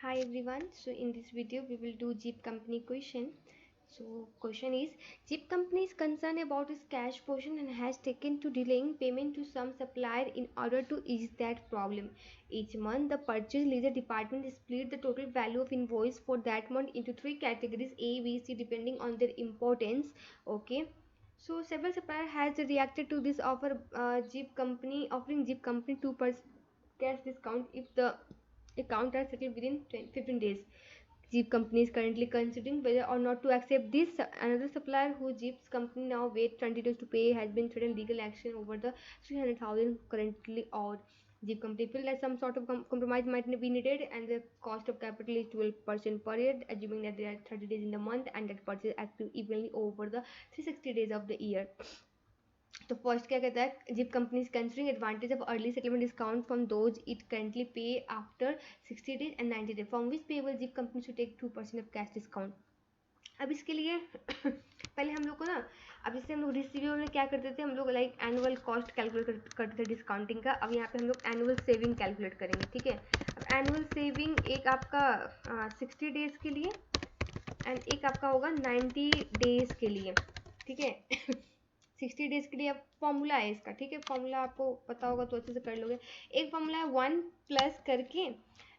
Hi everyone. So in this video we will do Jeep company question. So question is Jeep company is concerned about its cash position and has taken to delaying payment to some supplier in order to ease that problem. Each month the purchase ledger department split the total value of invoice for that month into three categories A, B, C depending on their importance. Okay. So several supplier has reacted to this offer. Jeep company offering Jeep company 2% cash discount if the account are settled within 15 days. Jeep company is currently considering whether or not to accept this. Another supplier who Jeep's company now wait 20 days to pay has been threatened legal action over the 300,000 currently owed. Jeep company feel that some sort of compromise might be needed and the cost of capital is 12% per year, assuming that there are 30 days in the month and that purchase active evenly over the 360 days of the year. तो first क्या कहता है Zip company is considering advantage of early settlement discount from those it currently pay after 60 days and 90 days from which payable Zip company to take 2% off cash discount. अब इसके लिए पहले हम लोग को ना, अब जैसे हम लोग रिसीविंग में क्या करते थे, हम लोग लाइक एनुअल कॉस्ट कैलकुलेट करते थे डिस्काउंटिंग का. अब यहाँ पे हम लोग एनुअल सेविंग कैलकुलेट करेंगे. ठीक है. अब एनुअल सेविंग एक आपका 60 डेज के लिए एंड एक आपका होगा 90 डेज के लिए. ठीक है. 60 डेज के लिए अब फॉर्मूला है इसका. ठीक है. फॉर्मूला आपको पता होगा तो अच्छे से कर लोगे. एक फॉर्मूला है 1 प्लस करके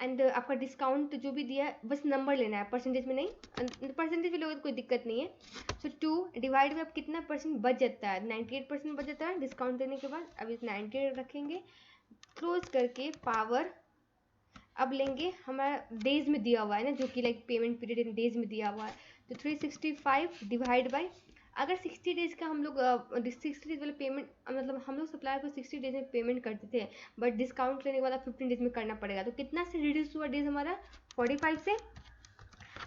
एंड आपका डिस्काउंट जो भी दिया है बस नंबर लेना है, परसेंटेज में नहीं. परसेंटेज में लोगे तो कोई दिक्कत नहीं है. सो 2 डिवाइड में अब कितना परसेंट बच जाता है, 98% बच जाता है डिस्काउंट देने के बाद. अब इस 98 रखेंगे, क्लोज करके पावर अब लेंगे हमारा डेज में दिया हुआ है ना, जो कि like payment period in days में दिया हुआ है. तो 365 डिवाइड बाई, अगर 60 डेज का हम लोग 60 डेज वाला पेमेंट, मतलब हम लोग सप्लायर को 60 डेज में पेमेंट करते थे बट डिस्काउंट लेने वाला 15 डेज में करना पड़ेगा. तो कितना से रिड्यूस हुआ डेज हमारा, 45 से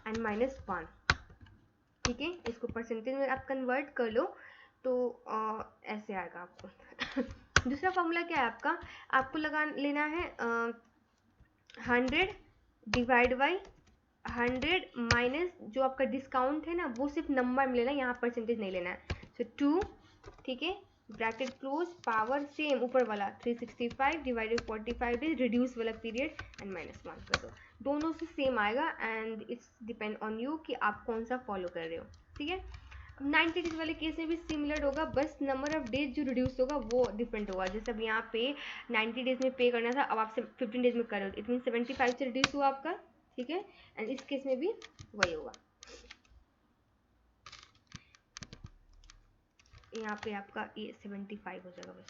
एंड -1. ठीक है. इसको परसेंटेज में आप कन्वर्ट कर लो तो ऐसे आएगा आपको. दूसरा फॉर्मूला क्या है आपका, आपको लगा लेना है 100 डिवाइड बाई 100 माइनस जो आपका डिस्काउंट है ना वो सिर्फ नंबर में लेना है, यहाँ परसेंटेज नहीं लेना है. सो 2. ठीक है. ब्रैकेट क्लोज, पावर सेम ऊपर वाला 365 डिवाइडेड 45 डेज रिड्यूस वाला पीरियड एंड -1 कर दो. दोनों से सेम आएगा and it's depend on you कि आप कौन सा फॉलो कर रहे हो. ठीक है. 90 डेज वाले केस में भी सिमिलर होगा, बस नंबर ऑफ डेज जो रिड्यूस होगा वो डिफरेंट होगा. जैसे अब यहाँ पे 90 डेज में पे करना था, अब आप 15 डेज में कर रहे हो, इट मीन 75 से रिड्यूस हुआ आपका. ठीक है. एंड इस केस में भी वही होगा. यहाँ पे आपका ये 75 हो जाएगा बस.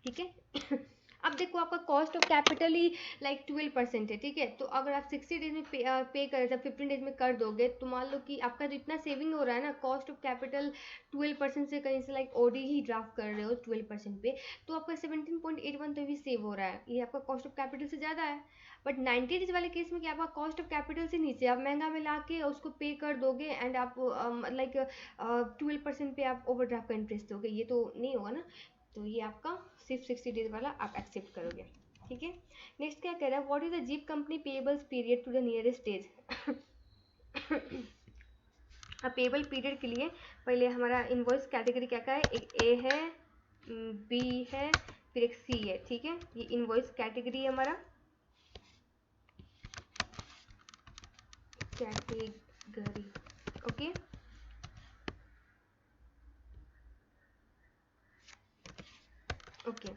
ठीक है. अब देखो आपका cost of capital he like 12% है. ठीक है. तो अगर आप 60 डेज में पे कर 15 डेज में कर दोगे तो मान लो कि आपका जो इतना सेविंग हो रहा है ना, कॉस्ट ऑफ कैपिटल 12% से कहीं से लाइक ओडी ही ड्राफ्ट कर रहे हो 12% पे, तो आपका 17.81 तो भी सेव हो रहा है. ये आपका कॉस्ट ऑफ कैपिटल से ज़्यादा है. बट 90 डेज वाले केस में क्या, आपका कॉस्ट ऑफ कैपिटल से नीचे आप महंगा में ला के उसको पे कर दोगे एंड आप लाइक 12% पे आप ओवर ड्राफ्ट का इंटरेस्ट दोगे, ये तो नहीं होगा ना. तो ये आपका सिर्फ 60 डेज वाला आप एक्सेप्ट करोगे. ठीक है. नेक्स्ट क्या कह रहा है, what is the Jeep company payables period to the nearest days. अब पेबल पीरियड के लिए पहले हमारा इनवॉइस कैटेगरी क्या क्या है, एक ए है, बी है, फिर एक सी है. ठीक है. ये इनवॉइस कैटेगरी है हमारा, कैटेगरी. ओके. ओके.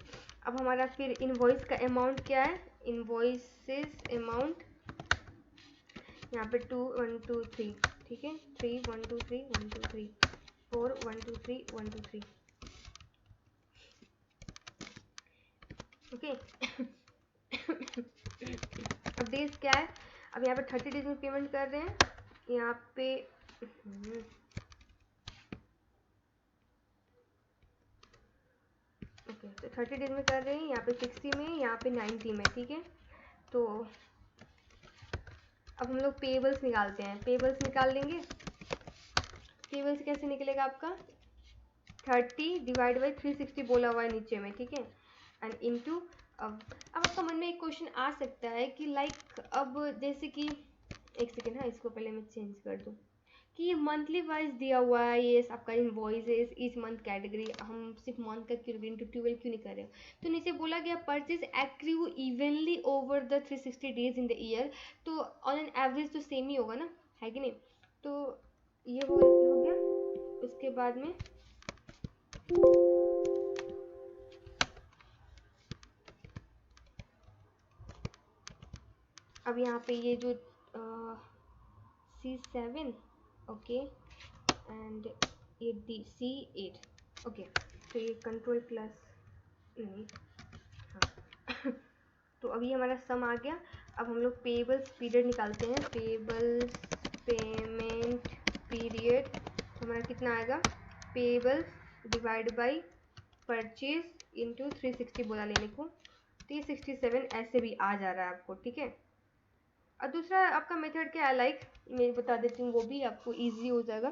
अब हमारा फिर इनवॉइस का अमाउंट क्या है, इनवॉइसेस अमाउंट यहाँ पे 2 1 2 3. ठीक है. 3 1 2 3 1 2 3 4 1 2 3 1 2 3. ओके. अब डेज क्या है, अब यहाँ पे 30 डेज में पेमेंट कर रहे हैं. यहाँ पे ओके तो 30 डेज में कर रहे हैं, यहाँ पे 60 में, यहाँ पे 90 में. ठीक है. तो अब हम लोग पेबल्स निकालते हैं. पेबल्स निकाल लेंगे. पेबल्स कैसे निकलेगा आपका, 30 डिवाइड बाई 360 बोला हुआ है नीचे में. ठीक है. एंड इनटू, अब आपका मन में एक क्वेश्चन आ सकता है कि लाइक अब जैसे कि एक सेकेंड, हाँ इसको पहले मैं चेंज कर दूँ. कि मंथली वाइज दिया हुआ है, ये आपका इनवॉइस है, इस मंथ कैटेगरी, हम सिर्फ मंथ का क्यों इंटू 12 क्यों नहीं कर रहे हो। तो नीचे बोला गया purchase accrue evenly over the 360 days in the year, तो ऑन एन एवरेज तो सेम ही होगा ना, है कि नहीं। तो ये हो गया। उसके बाद में अब यहाँ पे ये जो C7 ओके एंड ये C8 ओके, तो ये कंट्रोल प्लस नहीं, हाँ तो अभी हमारा सम आ गया। अब हम लोग पेबल्स पीरियड निकालते हैं, पेबल्स पेमेंट पीरियड, तो हमारा कितना आएगा, payables divide by purchase into 360 बोला लेने को, तो ये 67 ऐसे भी आ जा रहा है आपको, ठीक है। और दूसरा आपका मेथड क्या है, लाइक मैं बता देती हूँ, वो भी आपको इजी हो जाएगा।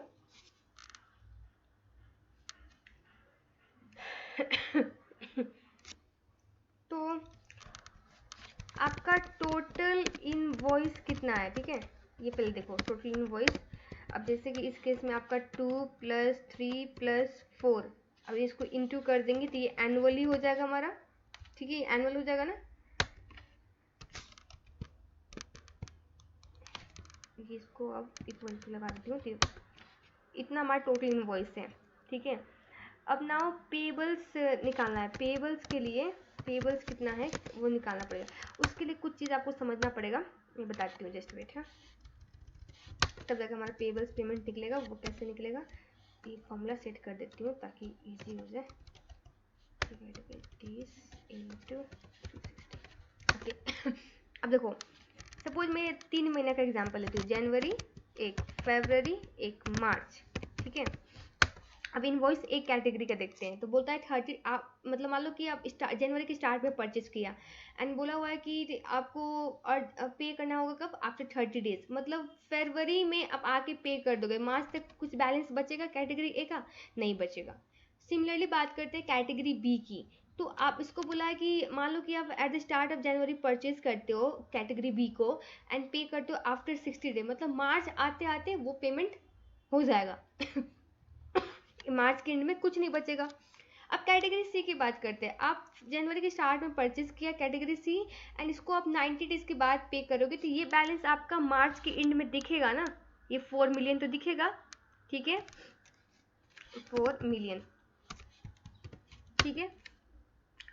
तो आपका टोटल इनवॉइस कितना है, ठीक है, ये पहले देखो टोटल इनवॉइस। अब जैसे कि इस केस में आपका 2 + 3 + 4, अब इसको इंटू कर देंगे तो ये एनुअली हो जाएगा हमारा, ठीक है, एनुअल हो जाएगा ना। इसको अब इक्वल टू लगा देती हूँ, तो इतना हमारा टोटल इनवॉइस है, ठीक है। अब नाउ पेबल्स निकालना है, पेबल्स के लिए पेबल्स कितना है वो निकालना पड़ेगा, उसके लिए कुछ चीज़ आपको समझना पड़ेगा, मैं बताती हूँ, जस्ट वेट है, तब जाकर हमारा पेबल्स पेमेंट निकलेगा। वो कैसे निकलेगा, ये फॉर्मूला सेट कर देती हूँ ताकि इजी हो जाए, ओके। अब देखो सपोज मैं 3 महीने का एग्जांपल लेती हूँ, जनवरी, एक फरवरी, एक मार्च, ठीक है। अब इनवॉइस एक कैटेगरी का देखते हैं, तो बोलता है 30, आप मतलब मान लो कि आप जनवरी के स्टार्ट में परचेज किया एंड बोला हुआ है कि आपको और पे करना होगा कब, आफ्टर 30 डेज, मतलब फरवरी में आप आके पे कर दोगे, मार्च तक कुछ बैलेंस बचेगा कैटेगरी ए का, नहीं बचेगा। सिमिलरली बात करते हैं कैटेगरी बी की, तो आप इसको बोला है कि मान लो कि आप at the start of January purchase करते हो कैटेगरी बी को एंड पे करते हो आफ्टर 60 डे, मतलब मार्च आते आते वो पेमेंट हो जाएगा। मार्च के एंड में कुछ नहीं बचेगा। अब कैटेगरी सी की बात करते हैं, आप जनवरी के स्टार्ट में परचेज किया कैटेगरी सी एंड इसको आप 90 डेज के बाद पे करोगे, तो ये बैलेंस आपका मार्च के एंड में दिखेगा ना, ये 4 मिलियन तो दिखेगा, ठीक है, 4 मिलियन, ठीक है।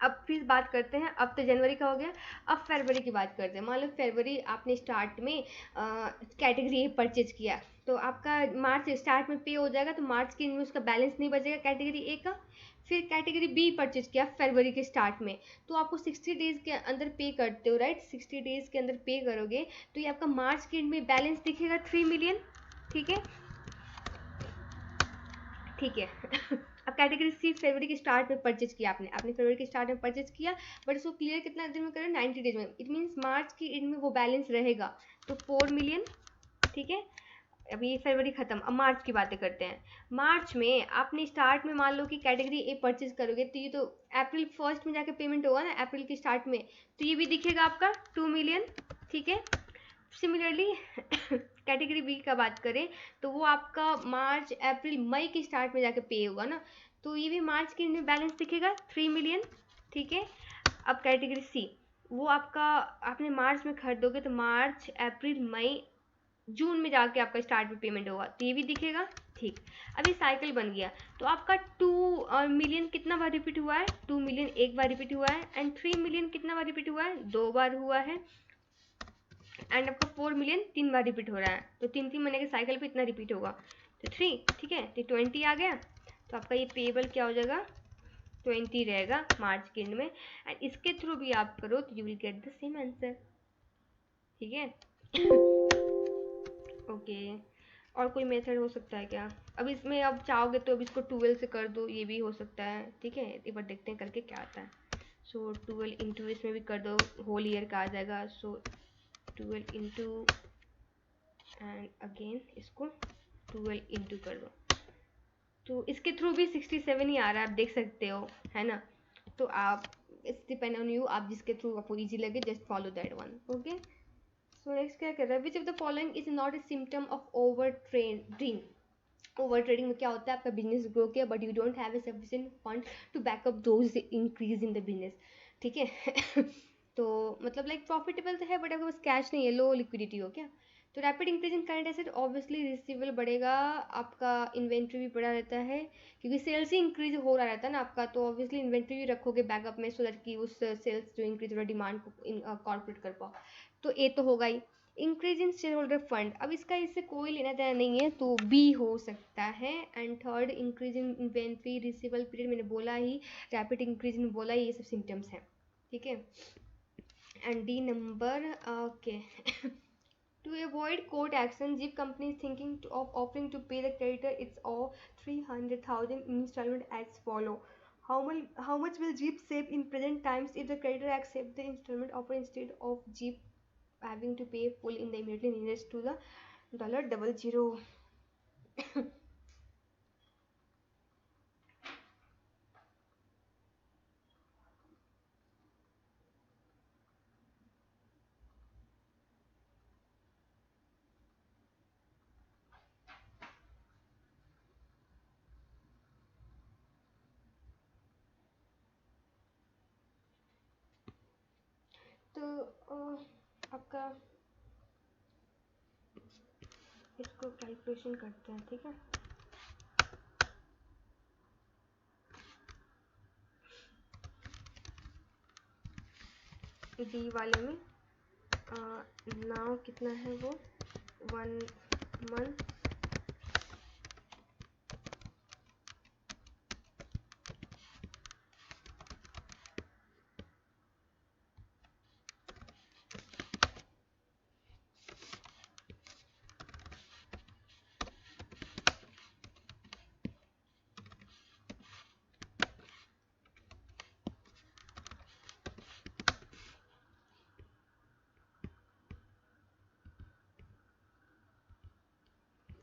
अब फिर बात करते हैं, अब तो जनवरी का हो गया, अब फरवरी की बात करते हैं। मान लो फरवरी आपने स्टार्ट में कैटेगरी ए परचेज किया, तो आपका मार्च स्टार्ट में पे हो जाएगा, तो मार्च के में उसका बैलेंस नहीं बचेगा कैटेगरी ए का। फिर कैटेगरी बी परचेज किया फरवरी के स्टार्ट में, तो आपको 60 डेज के अंदर पे करते हो, राइट, 60 डेज के अंदर पे करोगे, तो ये आपका मार्च के में बैलेंस दिखेगा 3 मिलियन, ठीक है, ठीक है। अब कैटेगरी सी फरवरी के स्टार्ट में परचेज किया आपने फरवरी के स्टार्ट में परचेज किया, बट इसको क्लियर कितना दिन में करें, 90 डेज में, इट मीन्स मार्च की एंड में वो बैलेंस रहेगा, तो 4 मिलियन, ठीक है। अभी ये फरवरी खत्म, अब मार्च की बातें करते हैं। मार्च में आपने स्टार्ट में मान लो कि कैटेगरी ए परचेज करोगे, तो ये तो अप्रैल 1 में जाके पेमेंट होगा ना, अप्रैल के स्टार्ट में, तो ये भी दिखेगा आपका 2 मिलियन, ठीक है। सिमिलरली कैटेगरी बी का बात करें, तो वो आपका मार्च अप्रैल मई के स्टार्ट में जाके पे होगा ना, तो ये भी मार्च के में बैलेंस दिखेगा 3 मिलियन, ठीक है। अब कैटेगरी सी, वो आपका आपने मार्च में खरीदोगे, तो मार्च अप्रैल मई जून में जाके आपका स्टार्ट में पेमेंट होगा, तो ये भी दिखेगा, ठीक। अभी साइकिल बन गया, तो आपका 2 मिलियन कितना बार रिपीट हुआ है, 2 मिलियन एक बार रिपीट हुआ है, एंड 3 मिलियन कितना बार रिपीट हुआ है, 2 बार हुआ है, एंड आपका 4 मिलियन 3 बार रिपीट हो रहा है, तो 3 महीने के साइकिल पे इतना रिपीट होगा, तो 3, ठीक है, तो 20 आ गया, तो आपका ये पेबल क्या हो जाएगा, 20 रहेगा मार्च के एंड में, एंड इसके थ्रू भी आप करो तो you will get the same answer, ठीक है। ओके, और कोई मेथड हो सकता है क्या, अब इसमें अब चाहोगे तो अब इसको 12 से कर दो, ये भी हो सकता है, ठीक है, एक बार देखते हैं करके क्या आता है। सो 12 इंटू इसमें भी कर दो, होल ईयर का आ जाएगा, सो 12 इंटू एंड अगेन इसको 12 इंटू कर दो, तो इसके थ्रू भी 67 ही आ रहा है, आप देख सकते हो, है ना। तो आप इट्स डिपेंड ऑन यू, आप जिसके थ्रू आपको इजी लगे just follow that one, okay. So next क्या कर रहा है, which of the following is not a symptom of over trading. Over trading में क्या होता है, आपका बिजनेस ग्रो किया but you don't have a sufficient fund to back up those increase in the business, ठीक है। तो मतलब लाइक प्रॉफिटेबल तो है बट आपके पास कैश नहीं है, लो लिक्विडिटी हो क्या। तो rapid increase in current asset, obviously receivable बढ़ेगा, आपका इन्वेंट्री भी बढ़ा रहता है क्योंकि सेल्स ही इंक्रीज हो रहा रहता है ना आपका, तो ऑब्वियसली इन्वेंट्री भी रखोगे बैकअप में सो दैट कि उस सेल्स जो इंक्रीज हो रहा है डिमांड को कॉर्पोरेट कर पाओ। तो ए तो होगा ही। Increase in shareholder fund, अब इसका इससे कोई लेना देना नहीं है तो बी हो सकता है। And third increase in inventory receivable period, मैंने बोला ही, रैपिड इंक्रीज इन बोला ही, ये सब सिम्टम्स हैं, ठीक है। And D number, okay. To avoid court action, Jeep company is thinking of offering to pay the creditor its all 300,000 in installment as follow. How much will Jeep save in present times if the creditor accept the installment offer instead of Jeep having to pay full in the immediately nearest to the $00? तो आपका इसको calculation करते हैं, ठीक है। D वाले में now कितना है वो 1 मंथ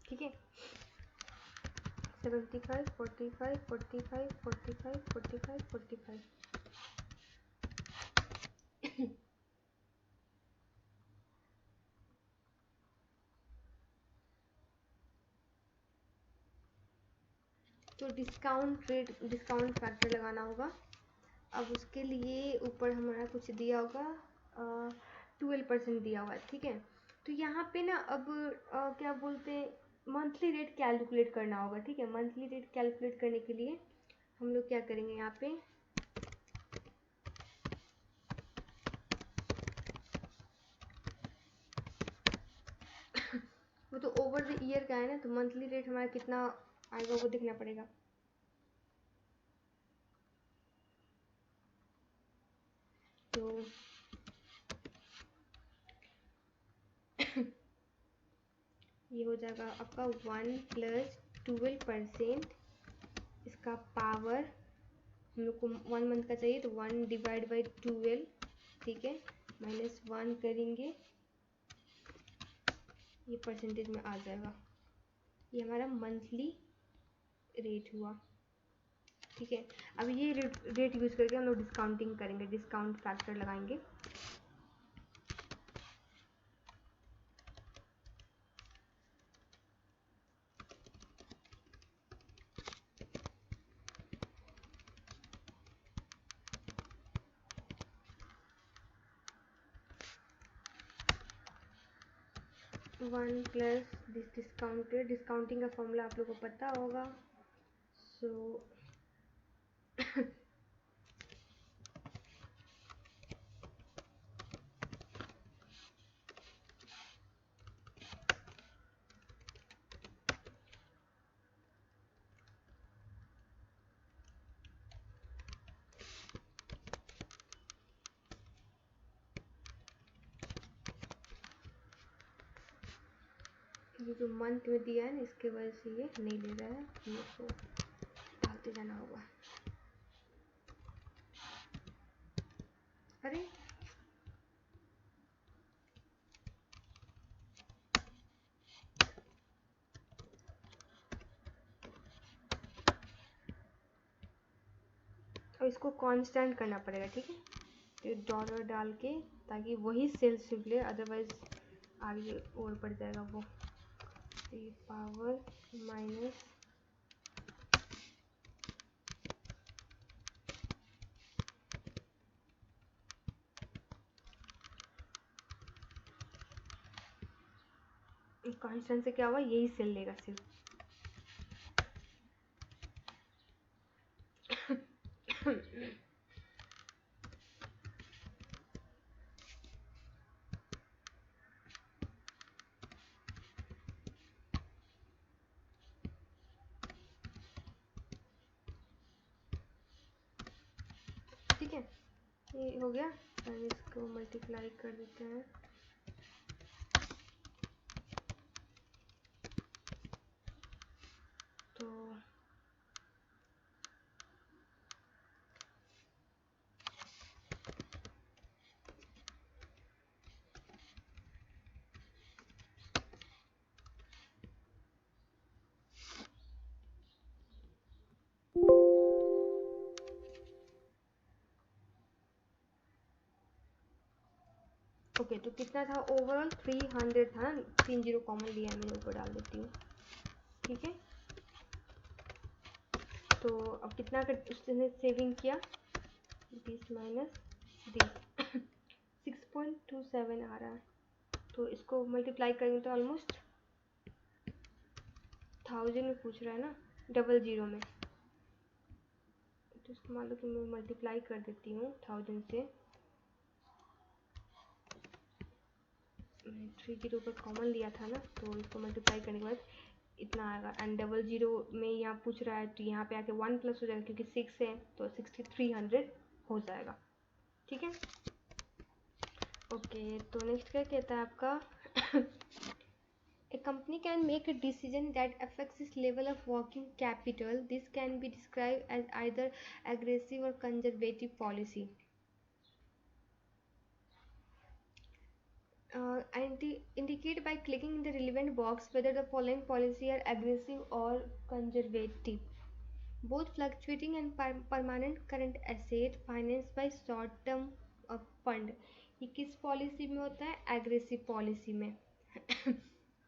ठीक है। 75 45 45 45 45 45 तो डिस्काउंट रेट, डिस्काउंट फैक्टर लगाना होगा। अब उसके लिए ऊपर हमारा कुछ दिया होगा 12% दिया हुआ है, ठीक है। तो यहाँ पे ना अब क्या बोलते हैं, मंथली रेट कैलकुलेट करना होगा, ठीक है। मंथली रेट कैलकुलेट करने के लिए हम लोग क्या करेंगे यहाँ पे, वो तो ओवर द ईयर का है ना, तो मंथली रेट हमारा कितना आएगा वो देखना पड़ेगा। तो ये हो जाएगा आपका 1 + 12%, इसका पावर हम लोग को 1 मंथ का चाहिए तो 1/12, ठीक है, -1 करेंगे, ये परसेंटेज में आ जाएगा। ये हमारा मंथली रेट हुआ, ठीक है। अब ये रेट यूज़ करके हम लोग डिस्काउंटिंग करेंगे, डिस्काउंट फैक्टर लगाएंगे। वन प्लस डिस्काउंटेड, डिस्काउंटिंग का फॉर्मूला आप लोग को पता होगा। सो ये जो मंथ में दिया है ना, इसके वजह से ये नहीं ले रहा है, हम लोग को डालते जाना होगा। अरे और इसको कांस्टेंट करना पड़ेगा, ठीक है। तो डॉलर डाल के ताकि वही सेल्स ले, अदरवाइज आगे और बढ़ जाएगा वो, 3 पावर माइनस कांस्टेंट से क्या हुआ, यही सेल लेगा सिर्फ। ठीक है, ये हो गया। एंड इसको मल्टीप्लाई कर देते हैं। तो ओके, तो कितना था ओवरऑल, 300 था ना, 3 जीरो कॉमन लिया है मैंने, ऊपर डाल देती हूँ। ठीक है, तो अब कितना कर उसने सेविंग किया, 20 माइनस 20 6.27 आ रहा है। तो इसको मल्टीप्लाई करेंगे तो ऑलमोस्ट 1000 में पूछ रहा है ना, 00 में। तो इसको मान लो कि मैं मल्टीप्लाई कर देती हूँ 1000 से। 3 जीरो पर कॉमन लिया था ना, तो इसको मल्टीप्लाई करने के बाद इतना आएगा। एंड 00 में यहाँ पूछ रहा है, तो यहाँ पे आके 1 प्लस हो जाएगा क्योंकि 6 है, तो 6300 हो जाएगा। ठीक है, ओके। तो नेक्स्ट क्या कहता है आपका, A company can make a decision that affects its level of working capital. This can be described as either aggressive or conservative policy. Indicate by clicking in the relevant box whether the following policy are aggressive or conservative. Both fluctuating and permanent current asset financed by short term fund. ये किस policy में होता है, aggressive पॉलिसी में।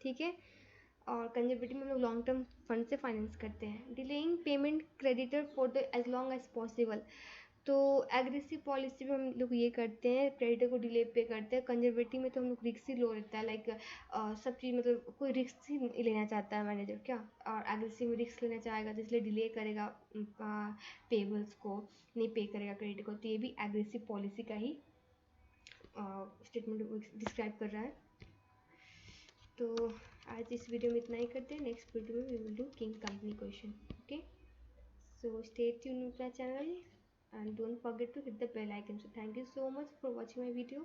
ठीक है, और कंजर्वेटिव में हम लोग लॉन्ग टर्म फंड से फाइनेंस करते हैं। Delaying payment creditor for the as long as possible. तो एग्रेसिव पॉलिसी में हम लोग ये करते हैं, क्रेडिटर को डिले पे करते हैं। कंजर्वेटिव में तो हम लोग रिस्क ही लो रहता है, लाइक सब चीज़ मतलब कोई रिस्क ही नहीं लेना चाहता है मैनेजर क्या, और एग्रेसिव में रिस्क लेना चाहेगा तो इसलिए डिले करेगा पेबल्स को, नहीं पे करेगा क्रेडिट को। तो ये भी एग्रेसिव पॉलिसी का ही स्टेटमेंट डिस्क्राइब कर रहा है। तो आज इस वीडियो में इतना ही करते हैं। नेक्स्ट वीडियो में we will do King company question. Okay, so stay tuned with my channel and don't forget to hit the bell icon. So thank you so much for watching my video.